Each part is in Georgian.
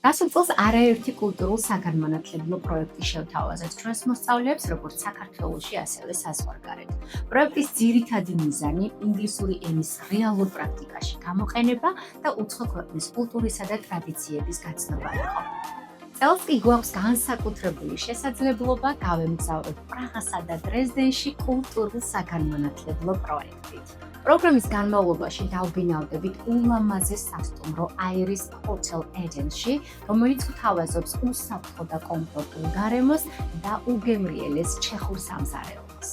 გასულ წელს არაერთი კულტურულ საგანმანათლებლო პროექტი შევთავაზეთ ჩვენს მოსწავლეებს როგორც საქართველოში, ასევე საზღვარგარეთ. პროექტის ძირითადი მიზანი ინგლისური ენის რეალურ პრაქტიკაში გამოყენება და უცხო ქვეყნის კულტურისა და ტრადიციების გაცნობა იყო. წელს კი გვაქვს განსაკუთრებული შესაძლებლობა გავემგზავროთ პრაღასა და დრეზდენში კულტურულ საგანმანათლებლო პროექტით. პროგრამის განმავლობაში დავბინავდებით ულამაზეს სასტუმრო აირის ჰოთელ ედენში, რომელიც გვთავაზობს უსაფრთხო და კომფორტულ გარემოს და უგემრიელეს ჩეხურ სამზარეულოს.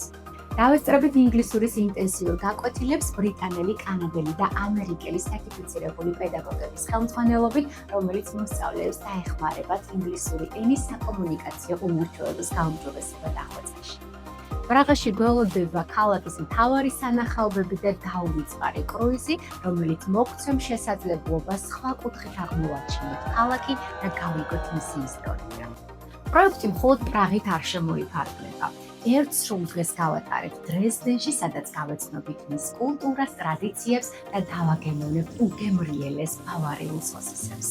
დავესწრებით ინგლისურის ინტენსიურ გაკვეთილებს ბრიტანელი, კანადელი და ამერიკელი სერტიფიცირებული პედაგოგების ხელმძღვანელობით, რომელიც მოსწავლეებს დაეხმარებათ ინგლისური ენის საკომუნიკაციო უნარ-ჩვევების გაუმჯობესება დახვეწაში. პრაღაში გველოდება ქალაქის მთავარი სანახაობები და დაუვიწყარი კრუიზი, რომელიც მოგცემს შესაძლებლობას სხვა კუთხით აღმოვაჩინოთ ქალაქი და გავიგოთ მისი ისტორია. პროექტი მხოლოდ პრაღით არ შემოიფარგლება. ერთ სრულ დღეს გავატარებთ დრეზდენში, სადაც გავეცნობით მის კულტურას, ტრადიციებს და დავაგემოვნებთ უგემრიელეს ბავარიულ სოსისებს.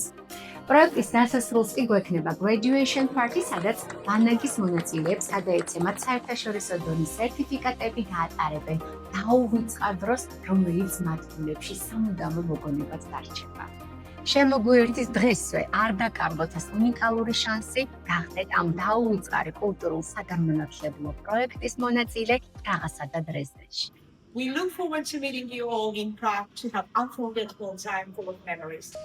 პროექტის დასასრულს კი გვექნება graduation party, სადაც ბანაკის მონაწილეებს გადაეცემათ საერთაშორისო დონის სერტიფიკატები და ატარებენ დაუვიწყარ დროს, რომელიც მათ ბუნებში სამუდამო მოგონებად დარჩება. შემოგვიერთით დღესვე, არ დაკარგოთ ეს უნიკალური შანსი, გახდეთ ამ დაუვიწყარი კულტურულ საგანმანათლებლო პროექტის მონაწილე პრაღასა და დრეზდენში. We look forward to meeting you all in Prague to have unforgettable time full of memories.